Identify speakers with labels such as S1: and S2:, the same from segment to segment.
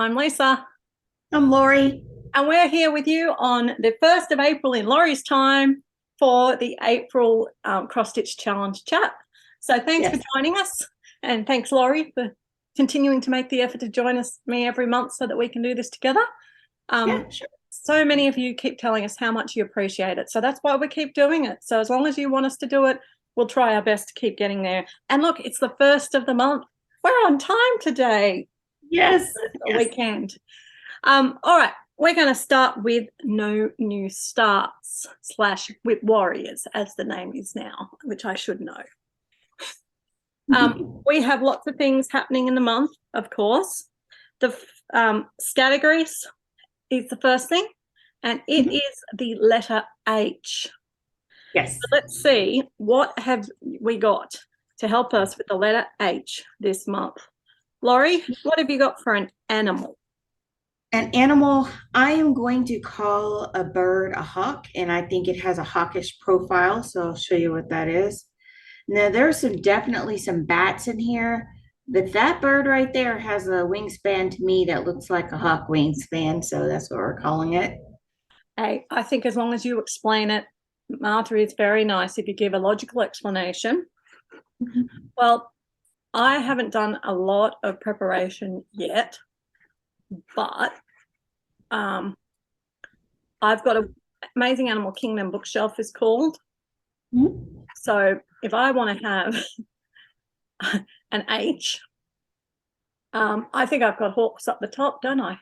S1: I'm Lisa,
S2: I'm Lori.
S1: and we're here with you on the 1st of April in Laurie's time for the April Cross Stitch Challenge chat. So thanks for
S2: Yes.
S1: joining us, and thanks, Laurie, for continuing to make the effort to join me every month so that we can do this together.
S2: Yeah, sure.
S1: So many of you keep telling us how much you appreciate it. So that's why we keep doing it. So as long as you want us to do it, we'll try our best to keep getting there. And look, it's the 1st of the month. We're on time today.
S2: Yes.
S1: The weekend. All right, we're going to start with No New Starts / WIP Warriors, as the name is now, which I should know. We have lots of things happening in the month, of course. The categories is the first thing, and it is the letter H.
S2: Yes.
S1: So let's see, what have we got to help us with the letter H this month? Laurie, what have you got for an animal?
S2: An animal, I am going to call a bird a hawk, and I think it has a hawkish profile. So I'll show you what that is. Now, there's definitely some bats in here, but that bird right there has a wingspan to me that looks like a hawk wingspan. So that's what we're calling it.
S1: Hey, I think as long as you explain it, Martha, is very nice if you give a logical explanation. Well, I haven't done a lot of preparation yet, but I've got an Amazing Animal Kingdom bookshelf is called. So if I want to have an H, I think I've got hawks up the top, don't I?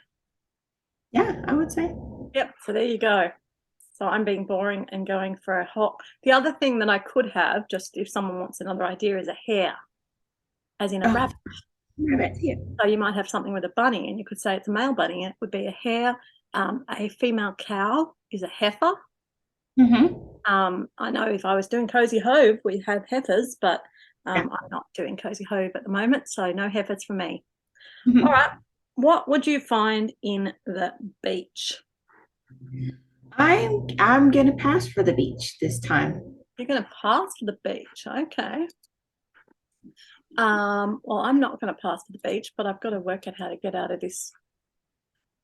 S2: Yeah, I would say.
S1: Yep, so there you go. So I'm being boring and going for a hawk. The other thing that I could have, just if someone wants another idea, is a hare, as in a rabbit.
S2: Rabbit, yeah.
S1: So you might have something with a bunny, and you could say it's a male bunny. It would be a hare. A female cow is a heifer. I know if I was doing Cozy Hove, we'd have heifers, but I'm not doing Cozy Hove at the moment, so no heifers for me. All right, what would you find in the beach?
S2: I'm gonna pass for the beach this time.
S1: You're going to pass for the beach, okay. Well, I'm not going to pass for the beach, but I've got to work out how to get out of this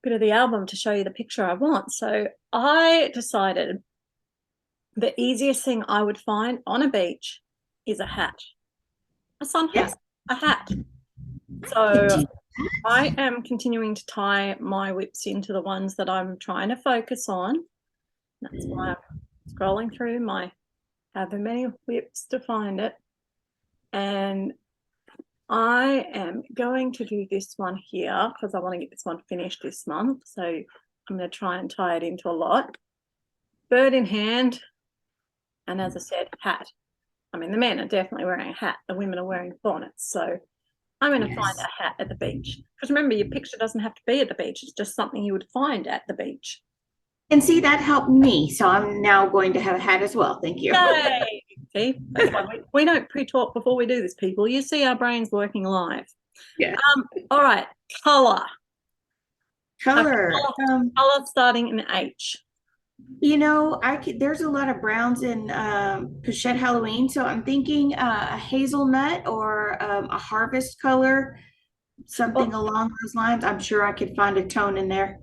S1: bit of the album to show you the picture I want. So I decided the easiest thing I would find on a beach is a hat. My son has a hat. So I am continuing to tie my WIPs into the ones that I'm trying to focus on. That's why I'm scrolling through my however many WIPs to find it. And I am going to do this one here because I want to get this one finished this month. So I'm going to try and tie it into a lot. Bird in hand. And as I said, hat. I mean, the men are definitely wearing a hat. The women are wearing bonnets. So I'm going to find a hat at the beach. Because remember, your picture doesn't have to be at the beach. It's just something you would find at the beach.
S2: And see, that helped me. So I'm now going to have a hat as well. Thank you.
S1: Yay! See, that's why we don't pre-talk before we do this, people. You see our brains working live.
S2: Yeah.
S1: All right, color.
S2: Color.
S1: Color starting in H.
S2: You know, there's a lot of browns in Pochette Halloween, so I'm thinking a hazelnut or a harvest color, something along those lines. I'm sure I could find a tone in there.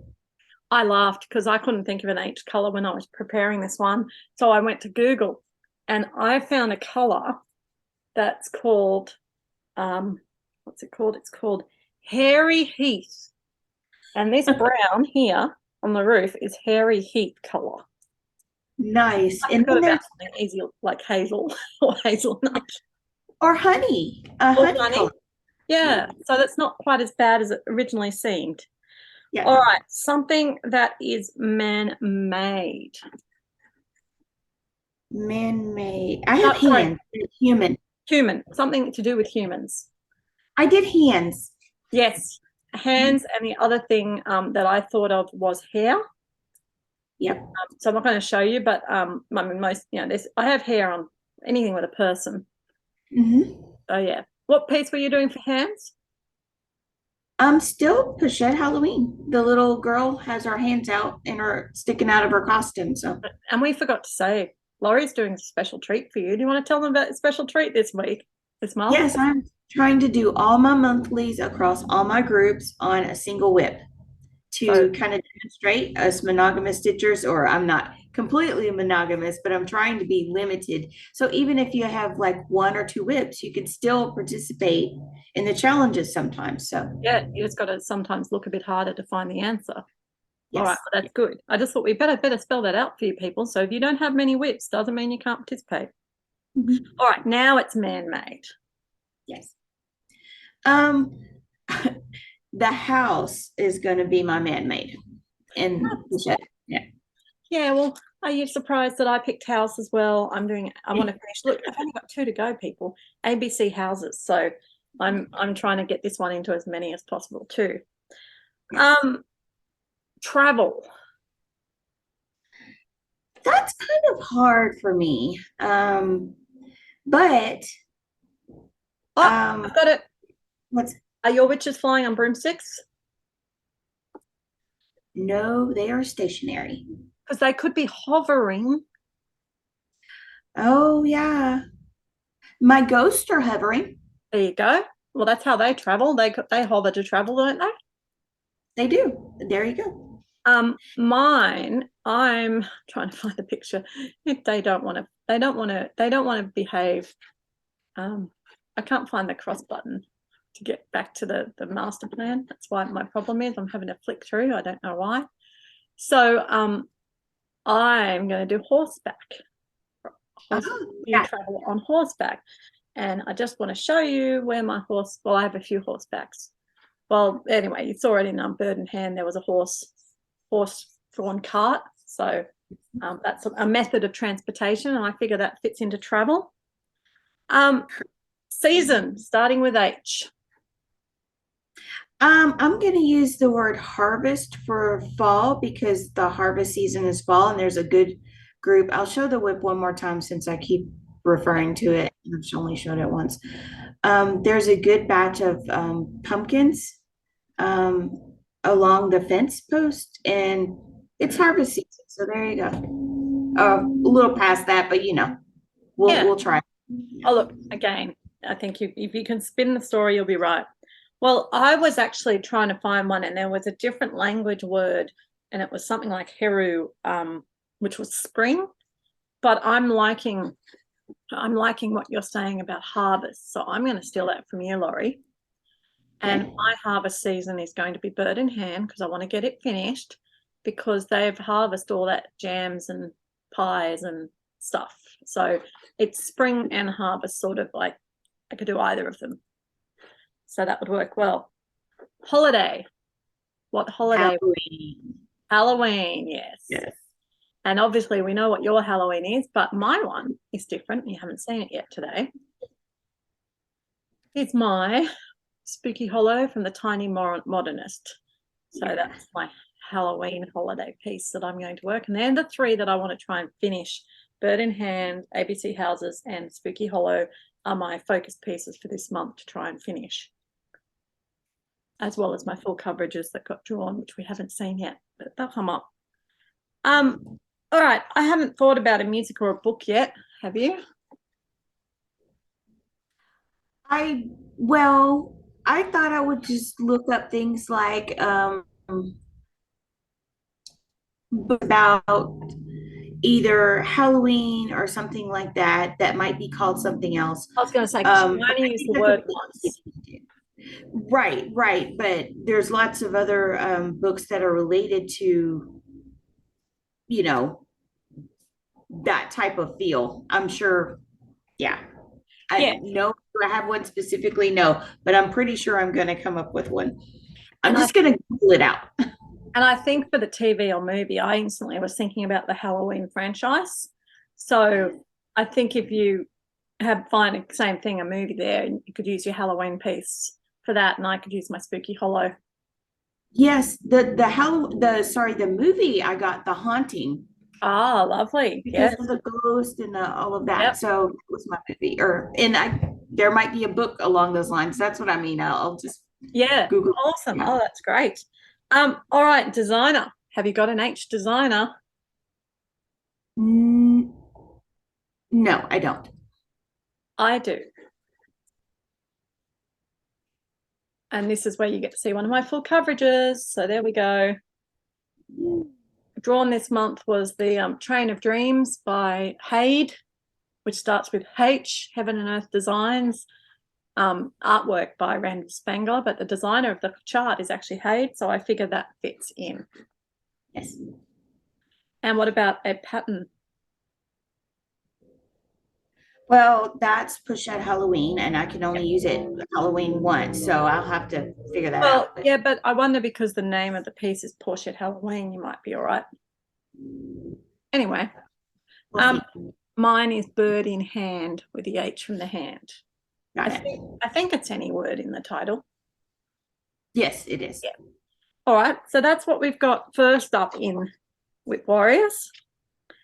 S1: I laughed because I couldn't think of an H color when I was preparing this one. So I went to Google and I found a color that's called, what's it called? It's called Hairy Heath. And this brown here on the roof is Hairy Heath color.
S2: Nice.
S1: And then there's something easy like hazel or hazelnut.
S2: Or honey. Honey color.
S1: Yeah. So that's not quite as bad as it originally seemed.
S2: Yeah.
S1: All right, something that is man-made.
S2: Man-made. I have hands. Human.
S1: Human. Something to do with humans.
S2: I did hands.
S1: Yes, hands. And the other thing that I thought of was hair.
S2: Yep.
S1: So I'm not going to show you, but I mean, I have hair on anything with a person. So yeah. What piece were you doing for hands?
S2: Still Pochette Halloween. The little girl has her hands out and her sticking out of her costume. So,
S1: and we forgot to say, Laurie's doing a special treat for you. Do you want to tell them about the special treat this week? this month?
S2: Yes, I'm trying to do all my monthlies across all my groups on a single WIP
S1: So
S2: to kind of demonstrate us monogamous stitchers, or I'm not completely monogamous, but I'm trying to be limited. So even if you have like one or two WIPs, you can still participate in the challenges sometimes. So
S1: yeah, you just got to sometimes look a bit harder to find the answer. All right,
S2: yes.
S1: well, that's good. I just thought we better spell that out for you people. So if you don't have many whips, doesn't mean you can't participate.
S2: Mhm.
S1: All right, now it's man-made.
S2: Yes. Um, the house is going to be my man-made and the shed. Yeah.
S1: Yeah, well, are you surprised that I picked house as well? I want to finish. Look, I've only got 2 to go, people. ABC houses. So I'm trying to get this one into as many as possible too.
S2: Yes.
S1: Travel.
S2: That's kind of hard for me. But
S1: Oh,
S2: um,
S1: I've got it.
S2: what's
S1: Are your witches flying on broomsticks?
S2: no, they are stationary.
S1: Because they could be hovering.
S2: Oh yeah. My ghosts are hovering.
S1: There you go. Well, that's how they travel. They hover to travel, don't they?
S2: They do. There you go.
S1: Mine, I'm trying to find the picture. If they don't want to, they don't want to behave. I can't find the cross button to get back to the master plan. That's why my problem is I'm having to flick through. I don't know why. So I'm going to do horseback. You
S2: Yeah.
S1: travel on horseback. And I just want to show you where my horse, well, I have a few horsebacks. Well, anyway, you saw it in Bird in Hand. There was a horse-drawn cart. So that's a method of transportation, and I figure that fits into travel. Season, starting with H.
S2: I'm going to use the word harvest for fall because the harvest season is fall and there's a good group. I'll show the whip one more time since I keep referring to it. I've only showed it once. There's a good batch of pumpkins um, along the fence post, and it's harvest season. So there you go. A little past that, but
S1: Yeah.
S2: we'll try.
S1: Oh, look, again, I think if you can spin the story, you'll be right. Well, I was actually trying to find one, and there was a different language word, and it was something like heru, which was spring. But I'm liking what you're saying about harvest. So I'm going to steal that from you, Laurie. And
S2: Okay.
S1: my harvest season is going to be Bird in Hand because I want to get it finished because they've harvested all that jams and pies and stuff. So it's spring and harvest, sort of like I could do either of them. So that would work well. Holiday. What holiday?
S2: Halloween.
S1: Halloween, yes.
S2: Yes.
S1: And obviously we know what your Halloween is, but my one is different. You haven't seen it yet today. It's my Spooky Hollow from the Tiny Modernist. So that's my Halloween holiday piece that I'm going to work. And then the 3 that I want to try and finish, Bird in Hand, ABC Houses, and Spooky Hollow are my focus pieces for this month to try and finish, as well as my full coverages that got drawn, which we haven't seen yet, but they'll come up. All right, I haven't thought about a music or a book yet. Have you?
S2: Well, I thought I would just look up things like about either Halloween or something like that that might be called something else.
S1: I was going to say,
S2: But
S1: I only
S2: I
S1: use
S2: think
S1: the
S2: that's a
S1: word
S2: book
S1: once.
S2: Right, right. But there's lots of other books that are related to, you know, that type of feel. I'm sure. Yeah.
S1: Yeah.
S2: I know I have one specifically, no, but I'm pretty sure I'm going to come up with one. I'm
S1: And
S2: just going to Google it out.
S1: And I think for the TV or movie, I instantly was thinking about the Halloween franchise. So I think if you find the same thing, a movie there, you could use your Halloween piece for that, and I could use my Spooky Hollow.
S2: Yes, the movie I got The Haunting
S1: Ah, lovely.
S2: because
S1: Yes.
S2: of the ghost and all of that.
S1: Yep.
S2: So it was my movie, there might be a book along those lines. That's what I mean. I'll just
S1: Yeah.
S2: Google.
S1: Awesome.
S2: Yeah.
S1: Oh, that's great. All right, designer. Have you got an H designer?
S2: Mm, no, I don't.
S1: I do. And this is where you get to see one of my full coverages. So there we go. Drawn this month was the Train of Dreams by Hade, which starts with H, Heaven and Earth Designs. Artwork by Randall Spangler, but the designer of the chart is actually Hade, so I figure that fits in.
S2: Yes.
S1: And what about a pattern?
S2: Well, that's Push Out Halloween, and I can only use it Halloween once, so I'll have to figure that out.
S1: Yeah, but I wonder, because the name of the piece is Porsche Halloween, you might be all right. Anyway,
S2: We'll see.
S1: mine is Bird in Hand with the H from the hand.
S2: Got it.
S1: I think it's any word in the title.
S2: Yes, it is.
S1: Yeah. All right, so that's what we've got first up in WIP Warriors.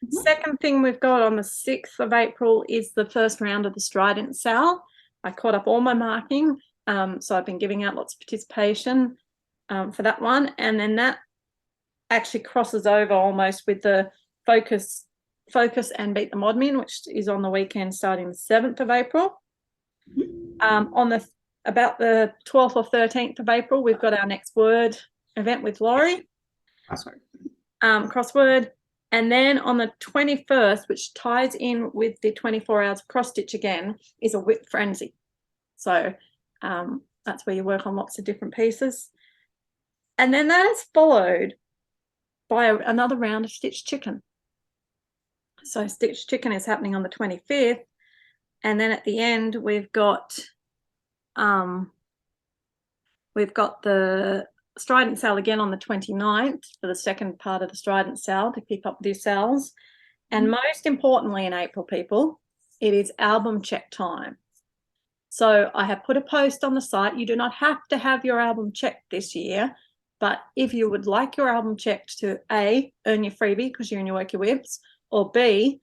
S1: Second thing we've got on the 6th of April is the first round of the Strident Sal. I caught up all my marking, so I've been giving out lots of participation for that one, and then that actually crosses over almost with the Focus and Beat the Modmin, which is on the weekend starting the 7th of April. On about the 12th or 13th of April, we've got our next word event with Laurie. Crossword. And then on the 21st, which ties in with the 24 hours of cross stitch again, is a WIP frenzy. So that's where you work on lots of different pieces. And then that is followed by another round of Stitch Chicken. So Stitch Chicken is happening on the 25th. And then at the end, we've got the Strident Sale again on the 29th for the second part of the Strident Sale to keep up with your sales. And most importantly in April, people, it is album check time. So I have put a post on the site. You do not have to have your album checked this year, but if you would like your album checked to A, earn your freebie because you're in your Work Your WIPs, or B,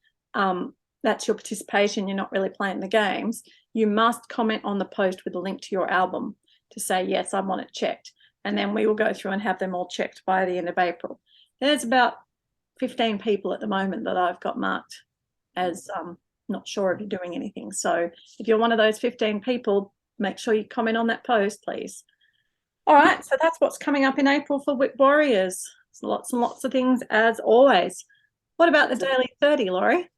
S1: that's your participation, you're not really playing the games, you must comment on the post with a link to your album to say, yes, I want it checked. And then we will go through and have them all checked by the end of April. There's about 15 people at the moment that I've got marked as not sure if you're doing anything. So if you're one of those 15 people, make sure you comment on that post, please. All right, so that's what's coming up in April for WIP Warriors. There's lots and lots of things as always. What about the Daily 30, Laurie?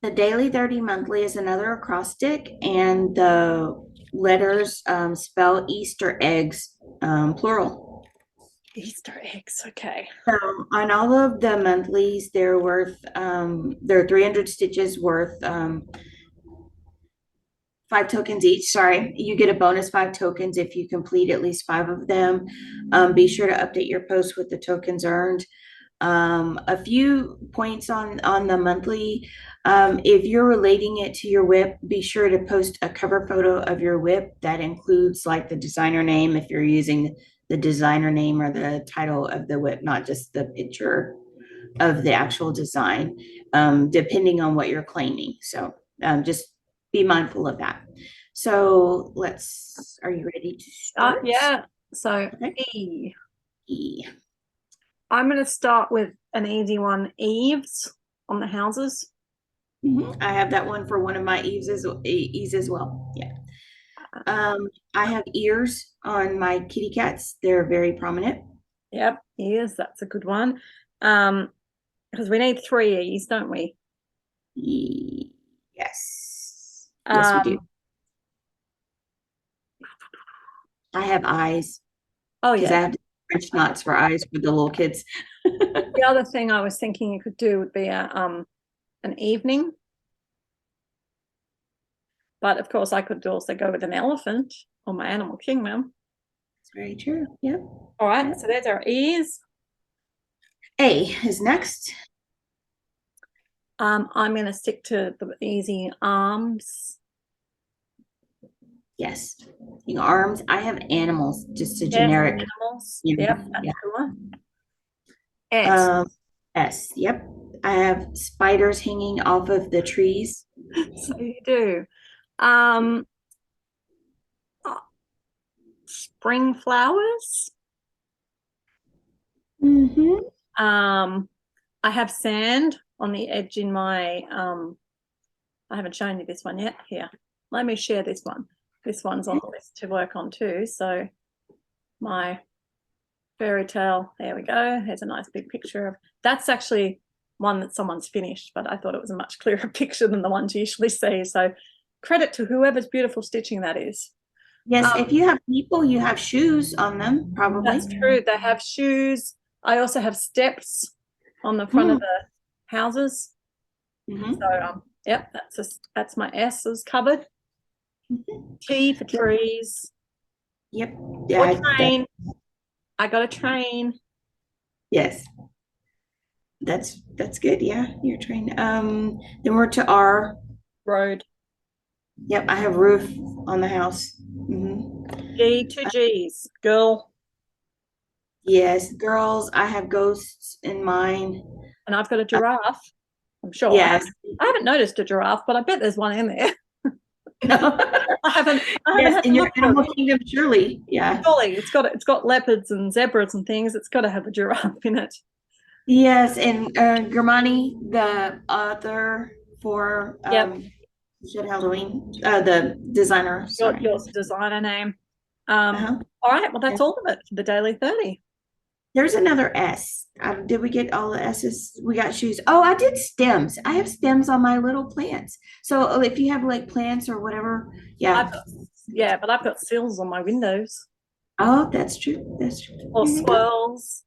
S2: The Daily 30 Monthly is another acrostic, and the letters spell Easter eggs, plural.
S1: Easter eggs, okay.
S2: So on all of the monthlies, they're worth, they're 300 stitches worth 5 tokens each. Sorry, you get a bonus 5 tokens if you complete at least 5 of them. Be sure to update your post with the tokens earned. A few points on the monthly. If you're relating it to your WIP, be sure to post a cover photo of your WIP that includes like the designer name if you're using the designer name or the title of the WIP, not just the picture of the actual design, depending on what you're claiming. So just be mindful of that. So are you ready to start?
S1: Yeah, so
S2: okay.
S1: E. I'm going to start with an easy one, eaves on the houses.
S2: I have that one for one of my eaves as well. Yeah. I have ears on my kitty cats. They're very prominent.
S1: Yep, ears, that's a good one. Because we need 3 E's, don't we?
S2: Yes. Yes, we do. I have eyes.
S1: Oh, yeah.
S2: I have French knots for eyes for the little kids.
S1: The other thing I was thinking you could do would be an evening. But of course, I could also go with an elephant on my animal kingdom.
S2: That's very true. Yep.
S1: All right, so there's our E's.
S2: A is next.
S1: I'm going to stick to the easy arms.
S2: Yes. Arms. I have animals, just a generic.
S1: Animals. Yep, that's a good one.
S2: S. Yep. I have spiders hanging off of the trees.
S1: So you do. Spring flowers. I have sand on the edge in my I haven't shown you this one yet. Here, let me share this one. this one's on the list to work on too. So my fairy tale, there we go. There's a nice big picture of, that's actually one that someone's finished, but I thought it was a much clearer picture than the ones you usually see. So credit to whoever's beautiful stitching that is.
S2: Yes, if you have people, you have shoes on them, probably.
S1: That's true. They have shoes. I also have steps on the front of the houses. So yep, that's my S's covered. T for trees.
S2: Yep.
S1: Or train. I got a train.
S2: Yes. That's good. Yeah, your train. Then we're to R.
S1: Road.
S2: Yep, I have roof on the house.
S1: G, two G's. Girl.
S2: Yes, girls. I have ghosts in mine.
S1: And I've got a giraffe. I'm sure.
S2: Yes.
S1: I haven't noticed a giraffe, but I bet there's one in there.
S2: No.
S1: I haven't
S2: Yes,
S1: had
S2: in
S1: to
S2: your
S1: look for
S2: animal
S1: it.
S2: kingdom, surely. Yeah.
S1: Surely it's got leopards and zebras and things. It's got to have a giraffe in it.
S2: Yes, and Germani, the author for Shed Halloween, the designer. Sorry.
S1: Your designer name. All right. Well, that's all of it for the Daily 30.
S2: There's another S. Did we get all the S's? We got shoes. Oh, I did stems. I have stems on my little plants. So if you have like plants or whatever, yeah.
S1: But I've got sills on my windows.
S2: Oh, that's true. That's true.
S1: Or swirls.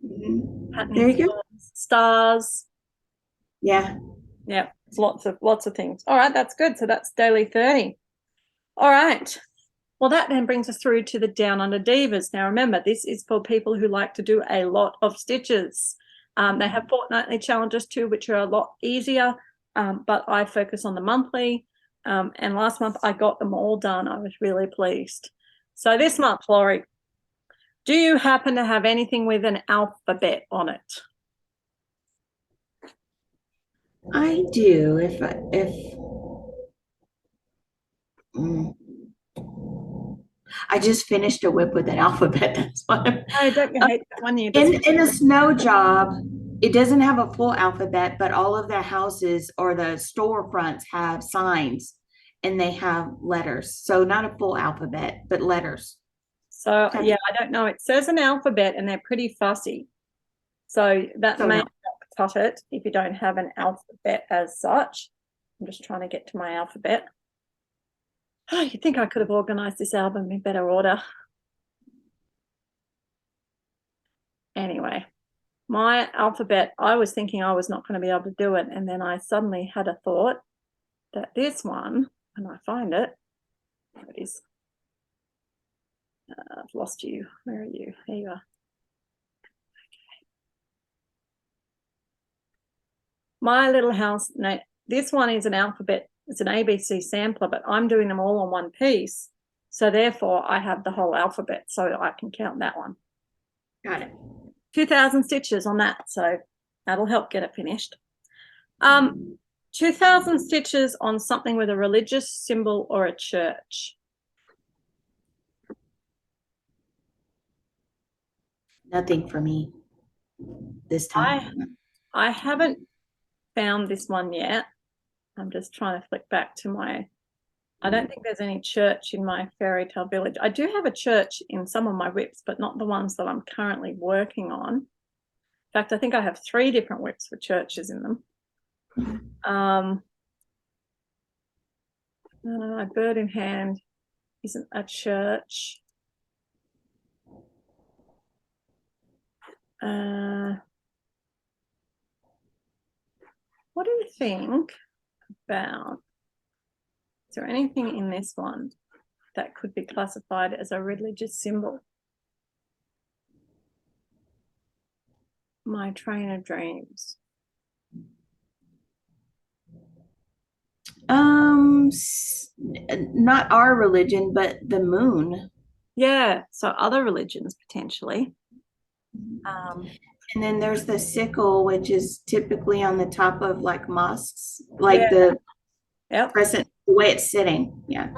S2: There you go.
S1: Stars.
S2: Yeah.
S1: Yeah. Lots of things. All right, that's good. So that's Daily 30. All right. Well, that then brings us through to the Down Under Divas. Now, remember, this is for people who like to do a lot of stitches. They have fortnightly challenges too, which are a lot easier, but I focus on the monthly. And last month, I got them all done. I was really pleased. So this month, Laurie, do you happen to have anything with an alphabet on it?
S2: I do. I just finished a WIP with an alphabet. That's why
S1: Don't you hate that one?
S2: In a snow job, it doesn't have a full alphabet, but all of the houses or the storefronts have signs and they have letters. So not a full alphabet, but letters.
S1: So yeah, I don't know. It says an alphabet and they're pretty fussy. So that may not cut it if you don't have an alphabet as such. I'm just trying to get to my alphabet. Oh, you'd think I could have organized this album in better order. Anyway, my alphabet, I was thinking I was not going to be able to do it. And then I suddenly had a thought that this one, and I find it, there it is. I've lost you. Where are you? There you are. Okay. My little house, no, this one is an alphabet. It's an ABC sampler, but I'm doing them all on one piece. So therefore, I have the whole alphabet, so I can count that one.
S2: Got it.
S1: 2,000 stitches on that, so that'll help get it finished. 2,000 stitches on something with a religious symbol or a church.
S2: Nothing for me this time.
S1: I haven't found this one yet. I'm just trying to flick back to I don't think there's any church in my fairy tale village. I do have a church in some of my WIPs, but not the ones that I'm currently working on. In fact, I think I have 3 different WIPs with churches in them. Bird in hand isn't a church. What do you think about, is there anything in this one that could be classified as a religious symbol? My train of dreams.
S2: Not our religion, but the moon.
S1: Yeah, so other religions potentially.
S2: And then there's the sickle, which is typically on the top of like mosques, like the crescent, the way it's sitting. Yeah.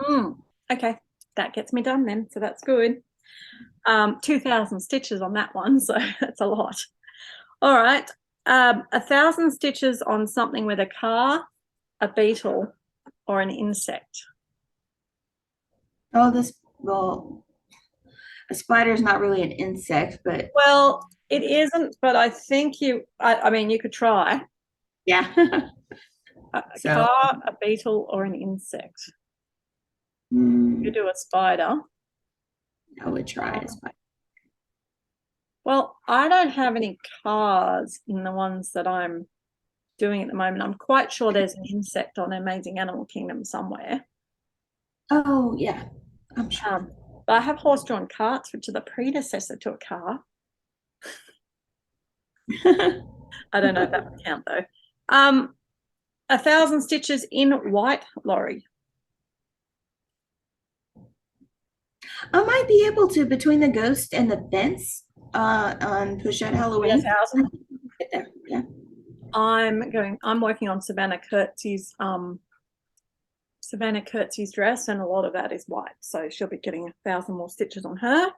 S1: Okay, that gets me done then. So that's good. 2,000 stitches on that one, so that's a lot. All right, 1,000 stitches on something with a car, a beetle, or an insect.
S2: Oh, well, a spider is not really an insect, but
S1: Well, it isn't, but I think I mean, you could try.
S2: yeah.
S1: A
S2: So,
S1: car, a beetle, or an insect. You
S2: mm,
S1: do a spider.
S2: I would try a spider.
S1: Well, I don't have any cars in the ones that I'm doing at the moment. I'm quite sure there's an insect on Amazing Animal Kingdom somewhere.
S2: Oh, yeah, I'm sure.
S1: Um, but I have horse-drawn carts, which are the predecessor to a car. I don't know if that would count though. 1,000 stitches in white, Laurie.
S2: I might be able to between the ghost and the fence on Push Out
S1: Be a
S2: Halloween.
S1: thousand.
S2: Get there. Yeah.
S1: I'm working on Savannah Curtsy's dress, and a lot of that is white. So she'll be getting 1,000 more stitches on her.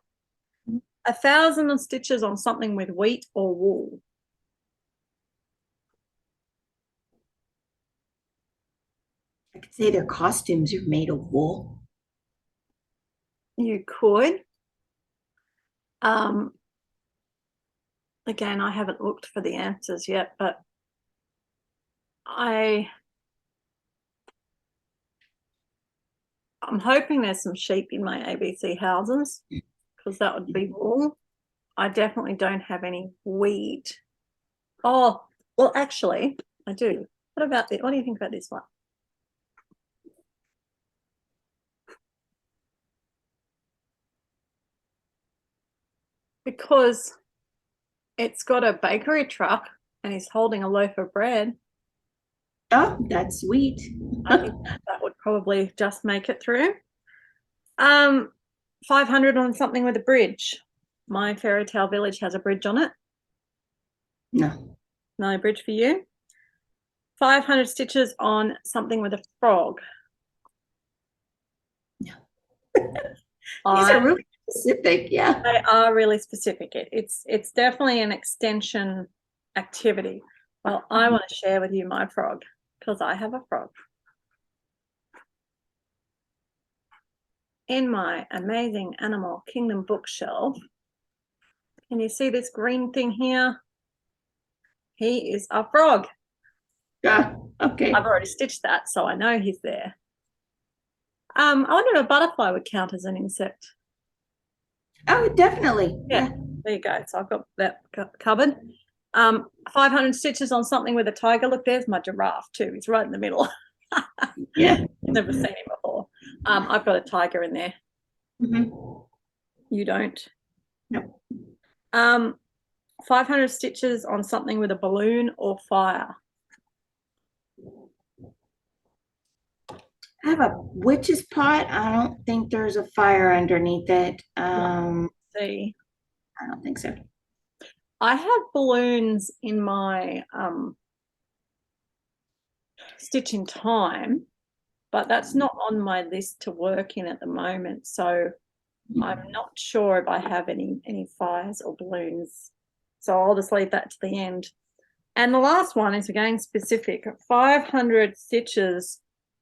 S1: 1,000 stitches on something with wheat or wool.
S2: I could say their costumes are made of wool.
S1: You could. Um, again, I haven't looked for the answers yet, but I'm hoping there's some sheep in my ABC houses, because that would be wool. I definitely don't have any wheat. Oh, well, actually, I do. What about this? What do you think about this one? Because it's got a bakery truck and he's holding a loaf of bread.
S2: Oh, that's sweet.
S1: I think that would probably just make it through. 500 on something with a bridge. My fairy tale village has a bridge on it.
S2: No.
S1: No bridge for you. 500 stitches on something with a frog.
S2: No. These are really specific. Yeah.
S1: They are really specific. It's definitely an extension activity. Well, I want to share with you my frog because I have a frog. In my Amazing Animal Kingdom bookshelf, can you see this green thing here? He is a frog.
S2: Yeah. Okay.
S1: I've already stitched that, so I know he's there. I wonder if a butterfly would count as an insect.
S2: Oh, definitely.
S1: Yeah, there you go. So I've got that covered. 500 stitches on something with a tiger. Look, there's my giraffe too. He's right in the middle.
S2: Yeah.
S1: Never seen him before. I've got a tiger in there.
S2: Mm-hmm.
S1: You don't.
S2: No.
S1: 500 stitches on something with a balloon or fire.
S2: I have a witch's pot. I don't think there's a fire underneath it.
S1: See,
S2: I don't think so.
S1: I have balloons in my stitch in time, but that's not on my list to work in at the moment. So I'm not sure if I have any fires or balloons. So I'll just leave that to the end. And the last one is again specific, 500 stitches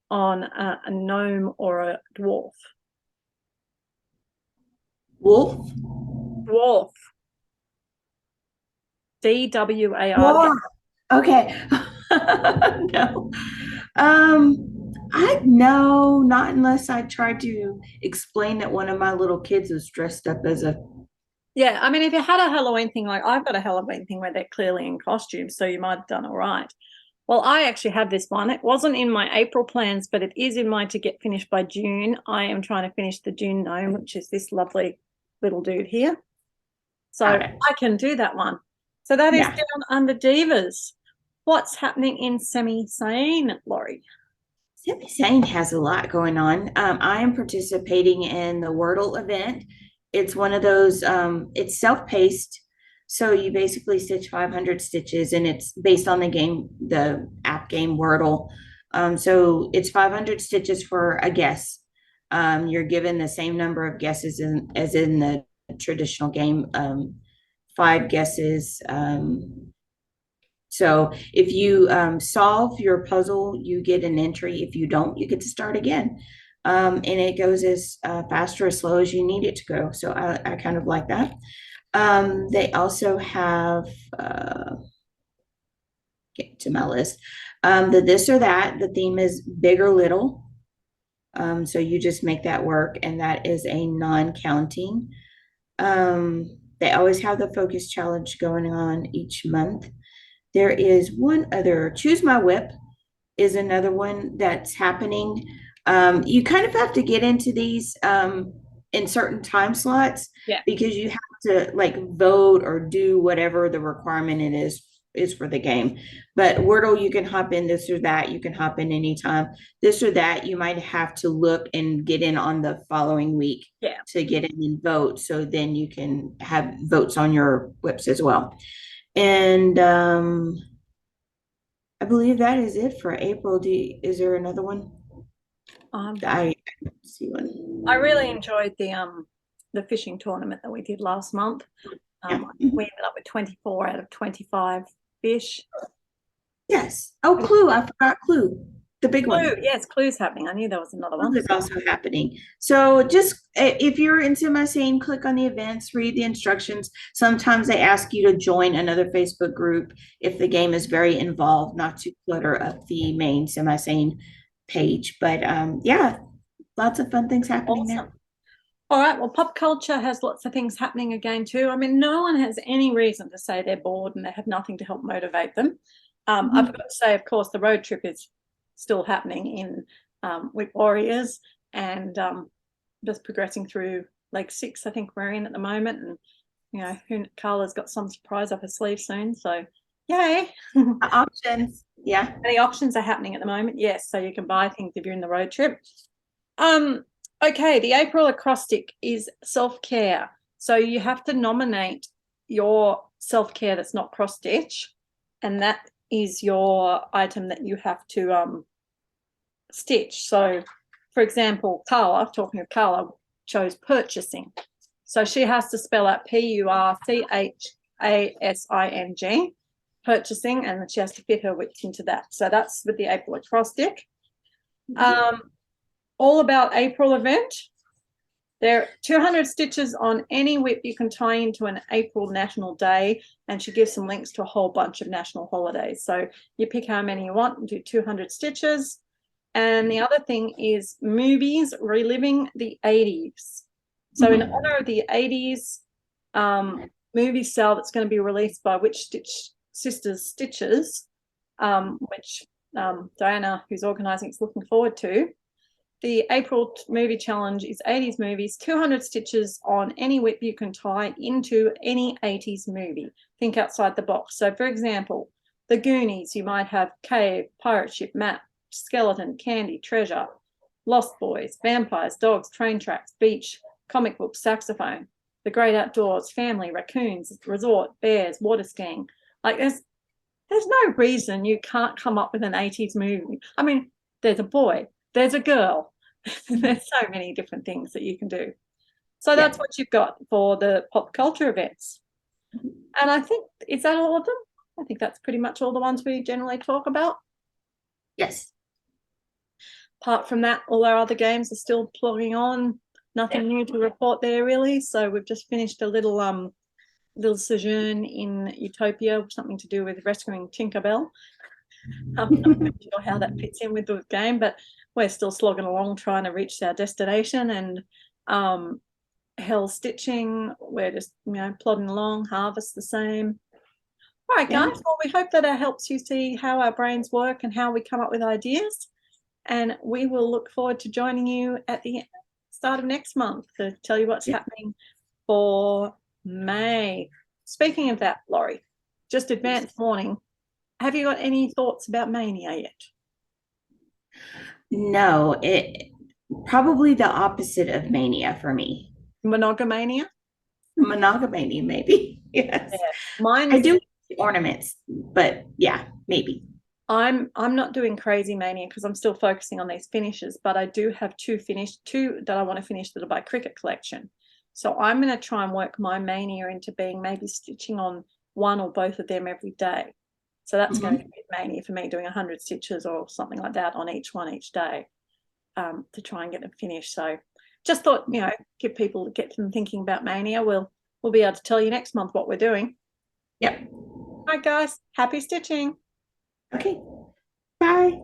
S1: on a gnome or a dwarf.
S2: Wolf?
S1: Dwarf. DWAR.
S2: Dwarf. Okay. No. I no, not unless I tried to explain that one of my little kids was dressed up as a.
S1: Yeah, I mean, if you had a Halloween thing, like I've got a Halloween thing where they're clearly in costume, so you might have done all right. Well, I actually have this one. It wasn't in my April plans, but it is in my to get finished by June. I am trying to finish the June gnome, which is this lovely little dude here. So I can do that one. So that is down under Divas. What's happening in Semisane, Laurie?
S2: Semisane has a lot going on. I am participating in the Wordle event. It's one of those, it's self-paced. So you basically stitch 500 stitches and it's based on the app game Wordle. So it's 500 stitches for a guess. You're given the same number of guesses as in the traditional game, 5 guesses. So if you solve your puzzle, you get an entry. If you don't, you get to start again. and it goes as fast or as slow as you need it to go. So I kind of like that. They also have, get to my list, the this or that. The theme is big or little. So you just make that work, and that is a non-counting. They always have the focus challenge going on each month. There is one other, Choose My WIP is another one that's happening. You kind of have to get into these in certain time slots
S1: Yeah.
S2: because you have to like vote or do whatever the requirement it is for the game. But Wordle, you can hop in this or that. You can hop in anytime. This or that, you might have to look and get in on the following week
S1: Yeah.
S2: to get in and vote. So then you can have votes on your WIPs as well. And I believe that is it for April. Is there another one? I see one.
S1: I really enjoyed the fishing tournament that we did last month.
S2: Yeah.
S1: We ended up with 24 out of 25 fish.
S2: Yes. Oh, Clue. I forgot Clue. The big one.
S1: Clue, yes, Clue's happening. I knew there was another one.
S2: Clue is also happening. So just if you're in Semisane, click on the events, read the instructions. Sometimes they ask you to join another Facebook group if the game is very involved, not to clutter up the main Semisane page. But yeah, lots of fun things happening
S1: Awesome.
S2: there.
S1: All right. Well, pop culture has lots of things happening again too. I mean, no one has any reason to say they're bored and they have nothing to help motivate them. I've got to say, of course, the road trip is still happening in WIP Warriors, and just progressing through Lake 6. I think we're in at the moment, and you know, Carla's got some surprise up her sleeve soon. So, yay!
S2: Options, yeah.
S1: And the auctions are happening at the moment. Yes, so you can buy things if you're in the road trip. Okay, the April acrostic is self-care. So you have to nominate your self-care that's not cross-stitch, and that is your item that you have to stitch. So, for example, Carla, talking of Carla, chose purchasing. So she has to spell out PURCHASING, purchasing, and she has to fit her width into that. So that's with the April acrostic. All about April event. There are 200 stitches on any WIP you can tie into an April National Day, and she gives some links to a whole bunch of national holidays. So you pick how many you want and do 200 stitches. And the other thing is movies reliving the 80s. So in honor of the 80s movie cell that's going to be released by Which Sisters Stitchers, which Diana, who's organising, is looking forward to. The April movie challenge is 80s movies, 200 stitches on any WIP you can tie into any 80s movie. Think outside the box. So, for example, The Goonies, you might have Cave, Pirate Ship, Map, Skeleton, Candy, Treasure, Lost Boys, Vampires, Dogs, Train Tracks, Beach, Comic Book, Saxophone, The Great Outdoors, Family, Raccoons, Resort, Bears, Water Skiing. Like, there's no reason you can't come up with an 80s movie. I mean, there's a boy, there's a girl. There's so many different things that you can do. So that's what you've got for the pop culture events. And I think, is that all of them? I think that's pretty much all the ones we generally talk about.
S2: Yes.
S1: Apart from that, all our other games are still plugging on. Nothing new to report there, really. So we've just finished a little sojourn in Utopia, something to do with rescuing Tinkerbell. I'm not sure how that fits in with the game, but we're still slogging along trying to reach our destination. And Hell Stitching, we're just plodding along. Harvest the same. All right, guys. Well, we hope that helps you see how our brains work and how we come up with ideas. And we will look forward to joining you at the start of next month to tell you what's happening for May. Speaking of that, Laurie, just advance warning. Have you got any thoughts about Mania yet?
S2: No, it probably the opposite of mania for me.
S1: Monogamania?
S2: Monogamania, maybe. Yes.
S1: Yeah.
S2: I do ornaments, but yeah, maybe.
S1: I'm not doing crazy mania because I'm still focusing on these finishes, but I do have two that I want to finish that are by Cricket Collection. So I'm going to try and work my mania into being maybe stitching on one or both of them every day. So that's going to be mania for me, doing 100 stitches or something like that on each one each day. to try and get them finished. So just thought, you know, get them thinking about Mania. We'll be able to tell you next month what we're doing.
S2: Yep.
S1: All right, guys, happy stitching.
S2: Okay. Bye.